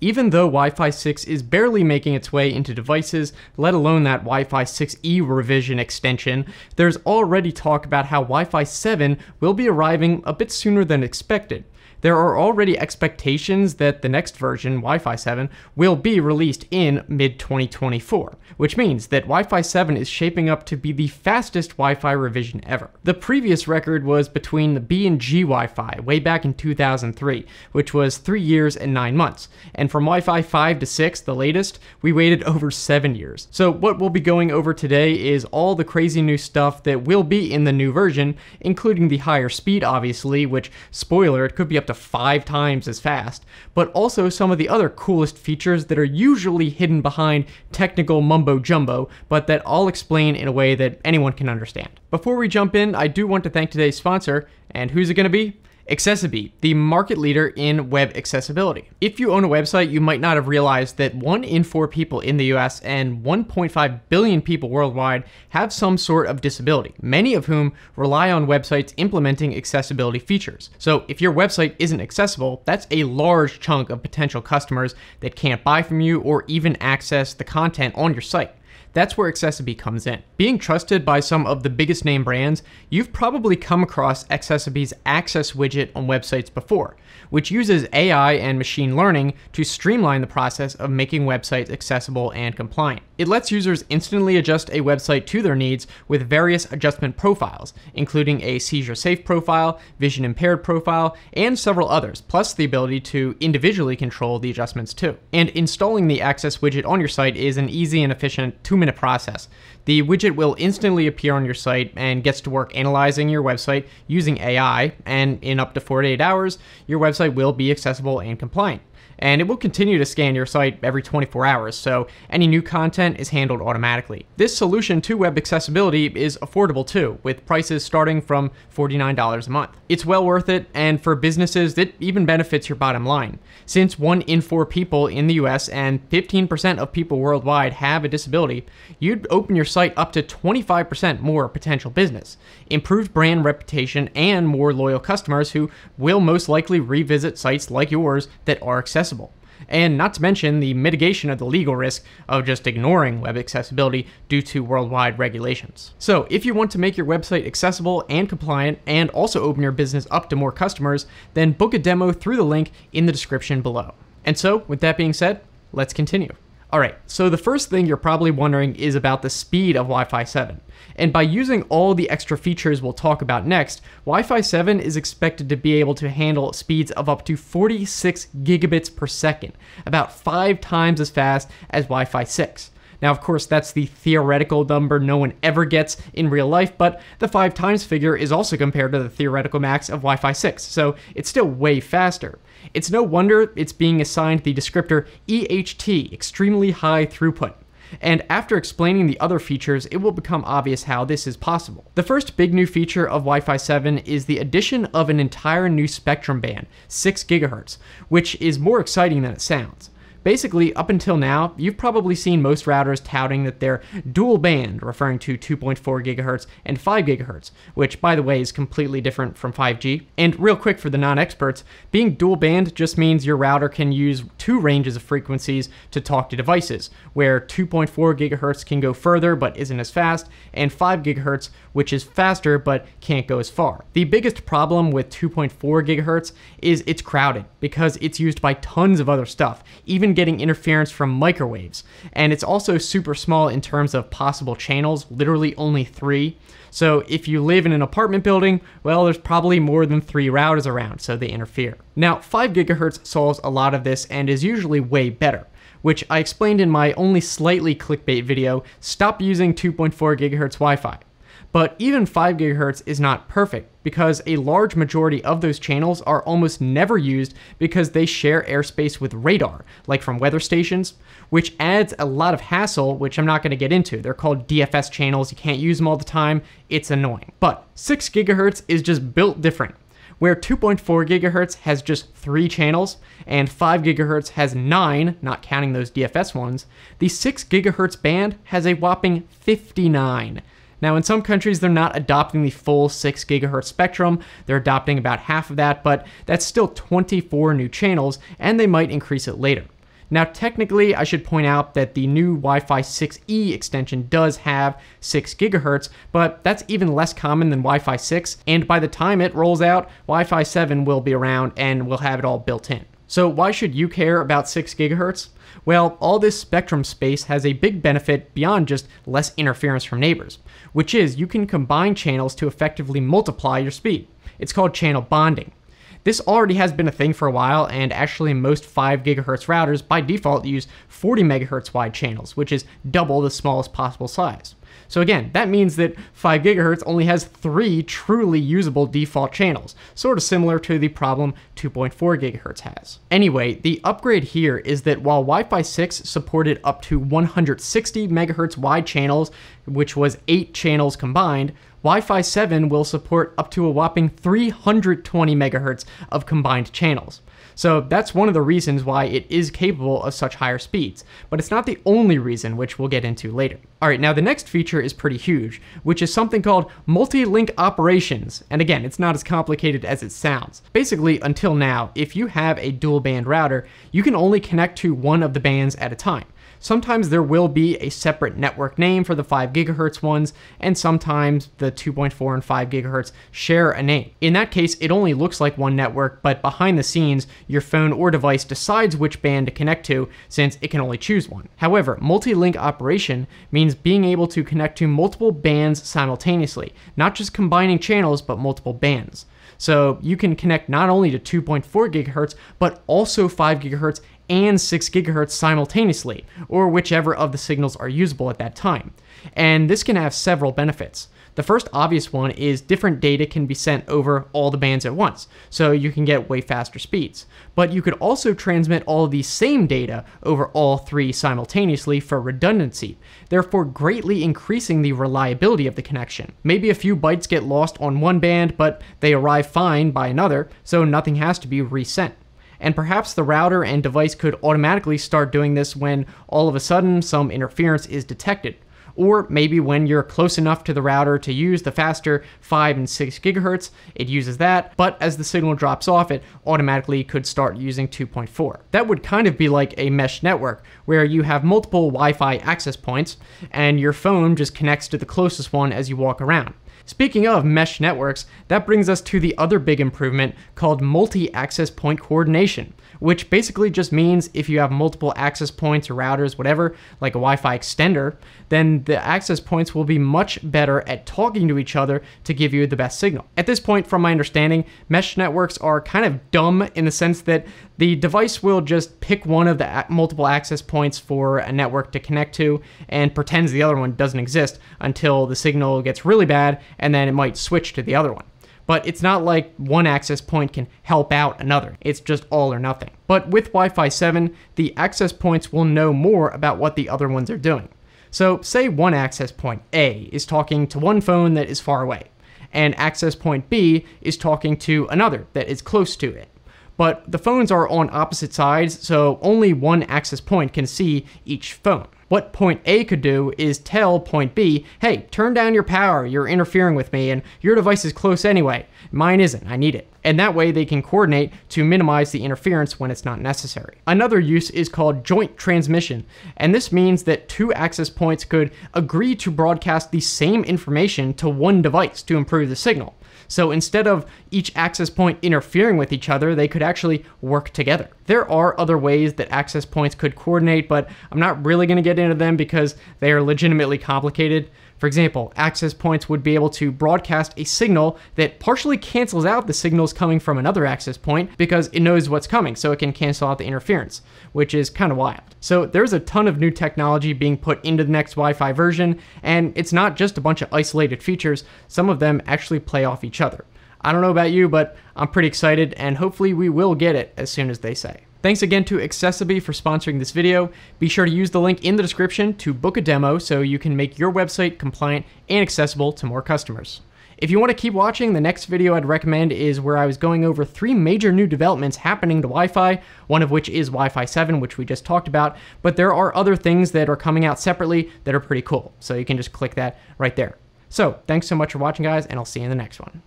Even though Wi-Fi 6 is barely making its way into devices, let alone that Wi-Fi 6E revision extension, there's already talk about how Wi-Fi 7 will be arriving a bit sooner than expected. There are already expectations that the next version, Wi-Fi 7, will be released in mid-2024, which means that Wi-Fi 7 is shaping up to be the fastest Wi-Fi revision ever. The previous record was between the B and G Wi-Fi way back in 2003, which was 3 years and 9 months, and from Wi-Fi 5 to 6, the latest, we waited over 7 years. So what we'll be going over today is all the crazy new stuff that will be in the new version, including the higher speed obviously, which, spoiler, it could be up to 5 times as fast, but also some of the other coolest features that are usually hidden behind technical mumbo jumbo, but that I'll explain in a way that anyone can understand. Before we jump in, I do want to thank today's sponsor, and who's it going to be? AccessiBe, the market leader in web accessibility. If you own a website, you might not have realized that 1 in 4 people in the US and 1.5 billion people worldwide have some sort of disability, many of whom rely on websites implementing accessibility features. So if your website isn't accessible, that's a large chunk of potential customers that can't buy from you or even access the content on your site. That's where AccessiBe comes in. Being trusted by some of the biggest name brands, you've probably come across Accessibe's Access widget on websites before, which uses AI and machine learning to streamline the process of making websites accessible and compliant. It lets users instantly adjust a website to their needs with various adjustment profiles, including a seizure-safe profile, vision-impaired profile, and several others, plus the ability to individually control the adjustments too. And installing the Access widget on your site is an easy and efficient 2-minute process. The widget will instantly appear on your site and gets to work analyzing your website using AI, and in up to 48 hours, your website will be accessible and compliant. And it will continue to scan your site every 24 hours, so any new content is handled automatically. This solution to web accessibility is affordable too, with prices starting from $49 a month. It's well worth it, and for businesses, it even benefits your bottom line. Since 1 in 4 people in the US and 15% of people worldwide have a disability, you'd open your site up to 25% more potential business, improved brand reputation, and more loyal customers who will most likely revisit sites like yours that are accessible. And not to mention the mitigation of the legal risk of just ignoring web accessibility due to worldwide regulations. So if you want to make your website accessible and compliant and also open your business up to more customers, then book a demo through the link in the description below. And so with that being said, let's continue. Alright, so the first thing you're probably wondering is about the speed of Wi-Fi 7. And by using all the extra features we'll talk about next, Wi-Fi 7 is expected to be able to handle speeds of up to 46 gigabits per second, about 5 times as fast as Wi-Fi 6. Now, of course, that's the theoretical number no one ever gets in real life, but the 5 times figure is also compared to the theoretical max of Wi-Fi 6, so it's still way faster. It's no wonder it's being assigned the descriptor EHT, extremely high throughput. And after explaining the other features, it will become obvious how this is possible. The first big new feature of Wi-Fi 7 is the addition of an entire new spectrum band, 6 GHz, which is more exciting than it sounds. Basically, up until now, you've probably seen most routers touting that they're dual band, referring to 2.4 GHz and 5 GHz, which, by the way, is completely different from 5G. And real quick for the non-experts, being dual band just means your router can use 2 ranges of frequencies to talk to devices, where 2.4 GHz can go further but isn't as fast, and 5 GHz, which is faster but can't go as far. The biggest problem with 2.4 GHz is it's crowded, because it's used by tons of other stuff, even getting interference from microwaves. And it's also super small in terms of possible channels, literally only 3. So if you live in an apartment building, well, there's probably more than 3 routers around, so they interfere. Now, 5 GHz solves a lot of this and is usually way better, which I explained in my only slightly clickbait video, Stop Using 2.4 GHz Wi-Fi. But even 5 GHz is not perfect, because a large majority of those channels are almost never used because they share airspace with radar, like from weather stations, which adds a lot of hassle, which I'm not going to get into. They're called DFS channels, you can't use them all the time, it's annoying. But 6 GHz is just built different. Where 2.4 GHz has just 3 channels, and 5 GHz has 9, not counting those DFS ones, the 6 GHz band has a whopping 59. Now, in some countries, they're not adopting the full 6 GHz spectrum, they're adopting about half of that, but that's still 24 new channels, and they might increase it later. Now, technically, I should point out that the new Wi-Fi 6E extension does have 6 GHz, but that's even less common than Wi-Fi 6, and by the time it rolls out, Wi-Fi 7 will be around and we'll have it all built in. So why should you care about 6 GHz? Well, all this spectrum space has a big benefit beyond just less interference from neighbors, which is you can combine channels to effectively multiply your speed. It's called channel bonding. This already has been a thing for a while, and actually most 5 GHz routers by default use 40 MHz wide channels, which is double the smallest possible size. So again, that means that 5 GHz only has 3 truly usable default channels, sort of similar to the problem 2.4 GHz has. Anyway, the upgrade here is that while Wi-Fi 6 supported up to 160 MHz wide channels, which was 8 channels combined, Wi-Fi 7 will support up to a whopping 320 MHz of combined channels. So that's one of the reasons why it is capable of such higher speeds, but it's not the only reason, which we'll get into later. Alright, now the next feature is pretty huge, which is something called multi-link operations, and again, it's not as complicated as it sounds. Basically, until now, if you have a dual band router, you can only connect to one of the bands at a time. Sometimes there will be a separate network name for the 5 GHz ones, and sometimes the 2.4 and 5 GHz share a name. In that case, it only looks like one network, but behind the scenes, your phone or device decides which band to connect to, since it can only choose one. However, multi-link operation means being able to connect to multiple bands simultaneously, not just combining channels, but multiple bands. So you can connect not only to 2.4 GHz, but also 5 GHz and 6 GHz simultaneously, or whichever of the signals are usable at that time. And this can have several benefits. The first obvious one is different data can be sent over all the bands at once, so you can get way faster speeds. But you could also transmit all of the same data over all 3 simultaneously for redundancy, therefore greatly increasing the reliability of the connection. Maybe a few bytes get lost on one band, but they arrive fine by another, so nothing has to be resent. And perhaps the router and device could automatically start doing this when all of a sudden some interference is detected. Or maybe when you're close enough to the router to use the faster 5 and 6 GHz, it uses that, but as the signal drops off, it automatically could start using 2.4. That would kind of be like a mesh network, where you have multiple Wi-Fi access points, and your phone just connects to the closest one as you walk around. Speaking of mesh networks, that brings us to the other big improvement called multi-access point coordination, which basically just means if you have multiple access points or routers, whatever, like a Wi-Fi extender, then the access points will be much better at talking to each other to give you the best signal. At this point, from my understanding, mesh networks are kind of dumb in the sense that the device will just pick one of the multiple access points for a network to connect to and pretends the other one doesn't exist until the signal gets really bad, and then it might switch to the other one. But it's not like one access point can help out another. It's just all or nothing. But with Wi-Fi 7, the access points will know more about what the other ones are doing. So say one access point, A, is talking to one phone that is far away, and access point B is talking to another that is close to it. But the phones are on opposite sides, so only one access point can see each phone. What point A could do is tell point B, hey, turn down your power, you're interfering with me, and your device is close anyway. Mine isn't, I need it. And that way they can coordinate to minimize the interference when it's not necessary. Another use is called joint transmission, and this means that 2 access points could agree to broadcast the same information to one device to improve the signal. So instead of each access point interfering with each other, they could actually work together. There are other ways that access points could coordinate, but I'm not really going to get into them because they are legitimately complicated. For example, access points would be able to broadcast a signal that partially cancels out the signals coming from another access point because it knows what's coming, so it can cancel out the interference, which is kind of wild. So there's a ton of new technology being put into the next Wi-Fi version, and it's not just a bunch of isolated features. Some of them actually play off each other. I don't know about you, but I'm pretty excited, and hopefully we will get it as soon as they say. Thanks again to accessiBe for sponsoring this video. Be sure to use the link in the description to book a demo so you can make your website compliant and accessible to more customers. If you want to keep watching, the next video I'd recommend is where I was going over 3 major new developments happening to Wi-Fi, one of which is Wi-Fi 7, which we just talked about, but there are other things that are coming out separately that are pretty cool, so you can just click that right there. So, thanks so much for watching, guys, and I'll see you in the next one.